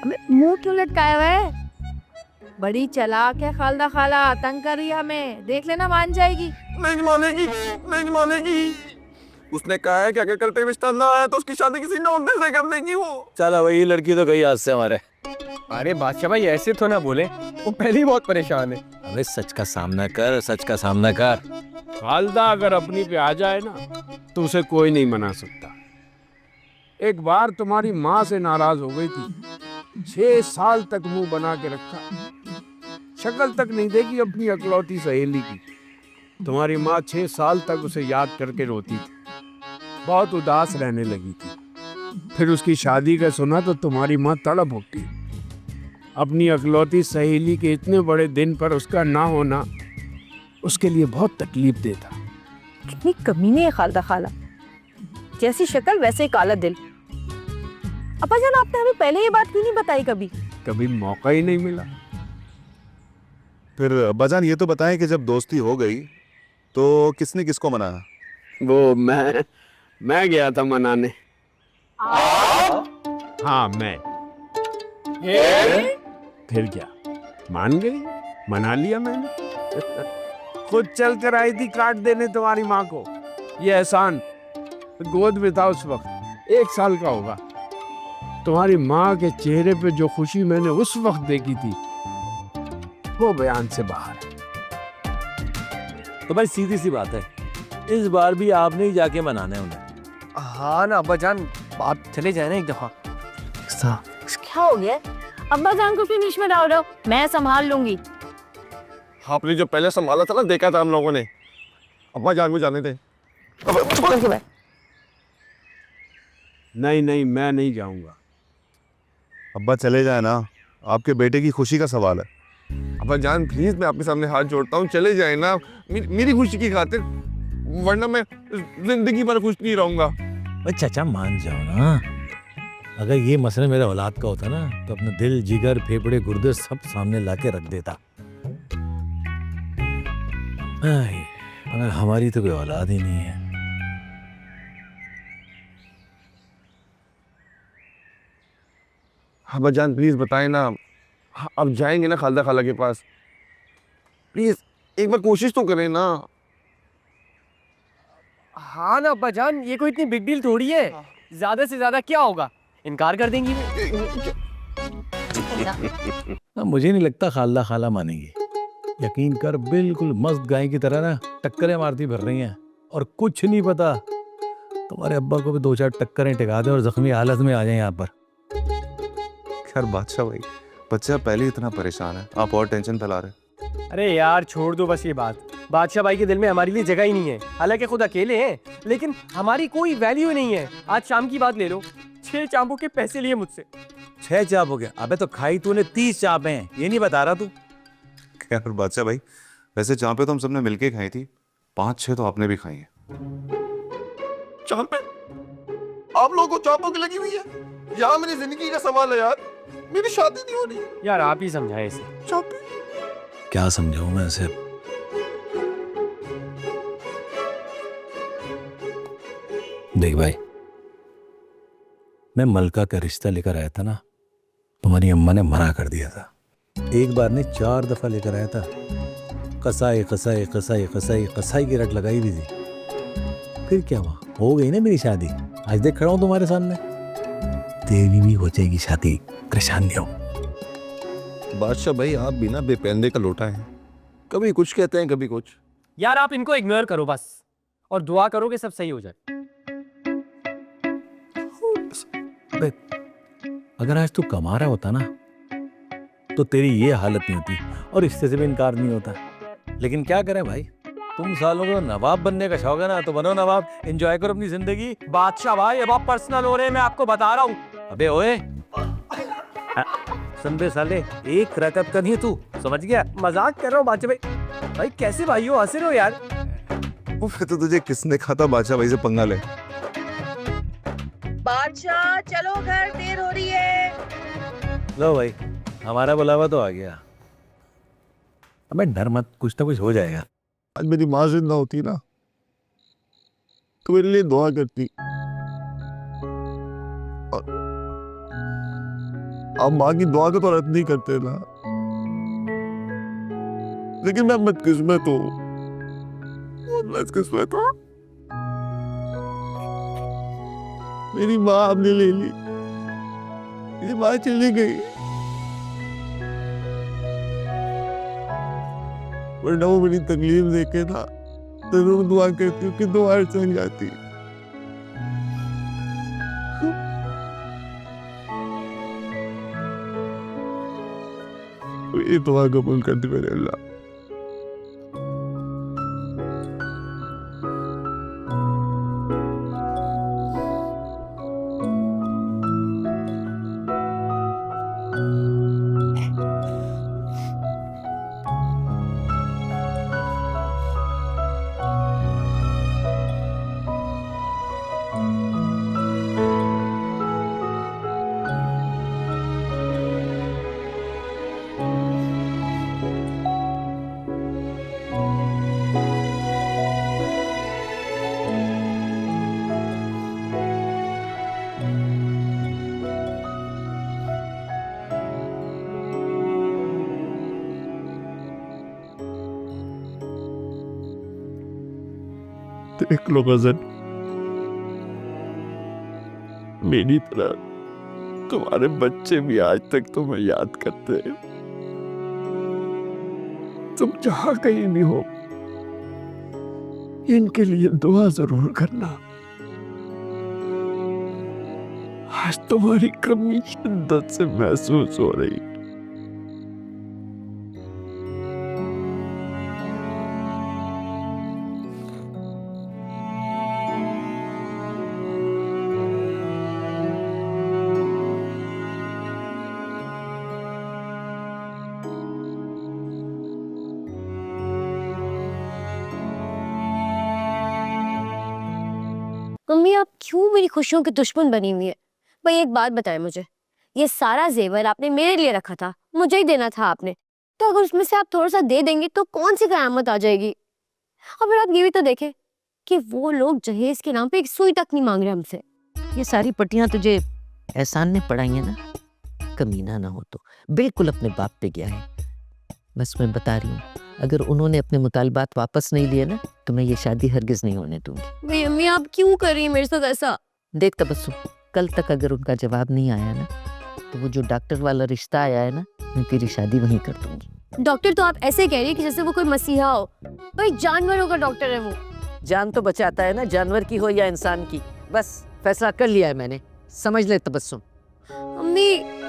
अबे मुंह क्यों लटकाया हुआ है? बड़ी चालाक है खालदा खाला, तंग कर रही है हमें, देख लेना मान जाएगी। नहीं मानेगी, नहीं मानेगी। उसने कहा है कि अगर करते रिश्ता ना आया तो उसकी शादी किसी नौंदे से कर देगी वो। चला वही लड़की तो गई आज से हमारे। अरे बादशाह भाई ऐसे तो ना बोले, वो पहले ही बहुत परेशान है। अबे सच का सामना कर, सच का सामना कर। खालदा अगर अपनी पे आ जाए ना तो उसे कोई नहीं मना सकता। एक बार तुम्हारी माँ से नाराज हो गई थी, 6 साल तक मुंह बना के रखा, शक्ल तक नहीं देखी अपनी अकलौती सहेली की। तुम्हारी माँ 6 साल तक उसे याद करके रोती थी, बहुत उदास रहने लगी थी। फिर उसकी शादी का सुना तो तुम्हारी माँ तड़प उठी। अपनी अकलौती सहेली के इतने बड़े दिन पर उसका ना होना उसके लिए बहुत तकलीफ देता। कितनी कमीनी है खालदा खाला, जैसी शक्ल वैसे ही काला दिल। अब्बा जान आपने हमें पहले ये बात क्यों नहीं बताई कभी? कभी मौका ही नहीं मिला। फिर अब्बाजान ये तो बताएं कि जब दोस्ती हो गई तो किसने किसको मनाया? वो मैं गया था मनाने। हाँ मैं। फिर क्या, मान गई, मना लिया मैंने। खुद चल कर आई थी काट देने तुम्हारी माँ को। ये एहसान गोद में था उस वक्त, 1 साल का होगा। तुम्हारी माँ के चेहरे पे जो खुशी मैंने उस वक्त देखी थी वो बयान से बाहर है। तो भाई सीधी सी बात है, इस बार भी आपने ही जाके मनाना है उन्हें। हाँ ना अब्बा जान, आप चले जाए ना एक दफा। क्या हो गया? अब्बा जान को क्यों बीच में डाल रहे हो? मैं संभाल लूंगी। आपने जो पहले संभाला था ना, देखा था हम लोगों ने। अब्बा जान को जाने दे। नहीं नहीं, मैं नहीं जाऊंगा। अब्बा चले जाए ना, आपके बेटे की खुशी का सवाल है। अब्बा जान प्लीज, मैं आपके सामने हाथ जोड़ता हूँ, चले जाए ना, मेरी खुशी की खातिर, वरना मैं जिंदगी भर खुश नहीं रहूंगा। भाई चाचा मान जाओ ना। अगर ये मसला मेरे औलाद का होता ना तो अपना दिल, जिगर, फेफड़े, गुर्दे सब सामने लाके रख देता। मगर हमारी तो कोई औलाद ही नहीं है। अब्बा जान प्लीज बताए ना, अब जाएंगे ना खालदा खाला के पास, प्लीज एक बार कोशिश तो करें ना। हाँ ना अब्बा जान, ये कोई इतनी बिग डील थोड़ी है। ज्यादा से ज्यादा क्या होगा, इनकार कर देंगी वो। मुझे नहीं लगता खालदा खाला मानेगी। यकीन कर, बिल्कुल मस्त गाय की तरह ना टक्करें मारती फिर रही हैं और कुछ नहीं पता। तुम्हारे अब्बा को भी 2-4 टक्करें टिका दे और जख्मी हालत में आ जाए यहाँ पर। खैर बादशाह भाई, बच्चा पहले ही इतना परेशान है, आप और टेंशन फैला रहे। अरे यार छोड़ दो बस ये बात। बादशाह भाई के दिल में हमारे लिए जगह ही नहीं है। हालांकि खुद अकेले हैं लेकिन हमारी कोई वैल्यू ही नहीं है। आज शाम की बात ले लो, 6 चांपों के पैसे लिए मुझसे। 6 चाप हो गया? अबे तो खाई तूने 30 चाप हैं, ये नहीं बता रहा तू। खैर बादशाह भाई, वैसे चांपे तो हम सबने मिलके खाई थी, 5-6 तो आपने भी खाई है। चांपे? आप लोगों को चांपों की लगी हुई है? यहाँ मेरी जिंदगी का सवाल है यार, मेरी शादी नहीं हो रही। यार आप ही समझाए इसे। चांपे? क्या समझाऊं मैं इसे? देख भाई, मैं मलका का रिश्ता लेकर आया था ना, तुम्हारी अम्मा ने मना कर दिया था। एक बार नहीं 4 दफा लेकर आया था। कसाई कसाई कसाई कसाई कसाई की रट लगाई दी थी। फिर क्या हुआ, हो गई ना मेरी शादी। आज देख खड़ा हूं तुम्हारे सामने। तेरी भी हो जाएगी शादी, परेशान नहीं हो। बादशाह भाई आप भी ना बेपैंदे का लोटा है, कभी कुछ कहते हैं कभी कुछ। यार आप इनको इग्नोर करो बस, और दुआ करो कि सब सही हो जाए। अगर आज तू कमा रहा होता ना तो तेरी ये हालत नहीं होती और रिश्ते से भी इनकार नहीं होता। लेकिन क्या करें भाई, तुम सालों को नवाब बनने का शौक है ना, तो बनो नवाब, एंजॉय करो अपनी जिंदगी। बादशाह भाई अब आप पर्सनल हो रहे हैं, मैं आपको बता रहा हूँ। अबे ओए, संबे साले, एक रकत का नहीं तू, समझ गया? मजाक कर रहा हूँ बादशाह भाई। भाई कैसे भाई हो, हंस रहे हो यार। तो तुझे किसने कहा था बादशाह भाई से पंगा ले? बादशाह चलो घर, देर हो रही है। लो भाई, हमारा बुलावा तो आ गया। अबे डर मत, कुछ ना कुछ हो जाएगा। आज मेरी माँ जिंदा होती ना तो मेरे लिए दुआ करती। आप माँ की दुआ को तो रद्द नहीं करते ना, लेकिन मैं बदकिस्मत हूँ, बदकिस्मत हूँ। मेरी माँ आपने ले ली, मेरी माँ चली गई, वरना वो मेरी तकलीफ देखे ना जरूर दुआ करती हूँ कि दुआ चल जाती। ये दुआ कबूल कर दे मेरे अल्लाह। देख लो गजन, मेरी तरह तुम्हारे बच्चे भी आज तक तुम्हें याद करते हैं। तुम जहां कहीं भी हो, इनके लिए दुआ जरूर करना। आज तुम्हारी कमी शिद्दत से महसूस हो रही। मम्मी आप क्यों मेरी खुशियों की दुश्मन बनी हुई है? भाई एक बात बताएं मुझे, ये सारा जेवर आपने मेरे लिए रखा था, मुझे ही देना था आपने, तो अगर उसमें से आप थोड़ा सा दे देंगे तो कौन सी कयामत आ जाएगी? और फिर आप ये भी तो देखें कि वो लोग जहेज के नाम पे एक सुई तक नहीं मांग रहे हमसे। ये सारी पट्टियां तुझे एहसान ने पढ़ाई है ना? कमीना ना हो तो बिल्कुल अपने बाप पे गया है। बस मैं बता रही हूँ, अगर उन्होंने अपने मुतालबात वापस नहीं लिए ना तो मैं ये शादी हरगिज नहीं होने दूंगी। भाई अम्मी आप क्यों कर रही है मेरे साथ ऐसा? देख तबस्सुम, कल तक अगर उनका जवाब नहीं आया ना तो वो जो डॉक्टर वाला रिश्ता आया है ना, मैं तेरी शादी वहीं कर दूंगी। डॉक्टर तो आप ऐसे कह रही है कि जैसे वो कोई मसीहा हो। भाई जानवरों का डॉक्टर है वो। जान तो बचाता है ना, जानवर की हो या इंसान की। बस फैसला कर लिया है मैंने, समझ ले तबस्सुम। अम्मी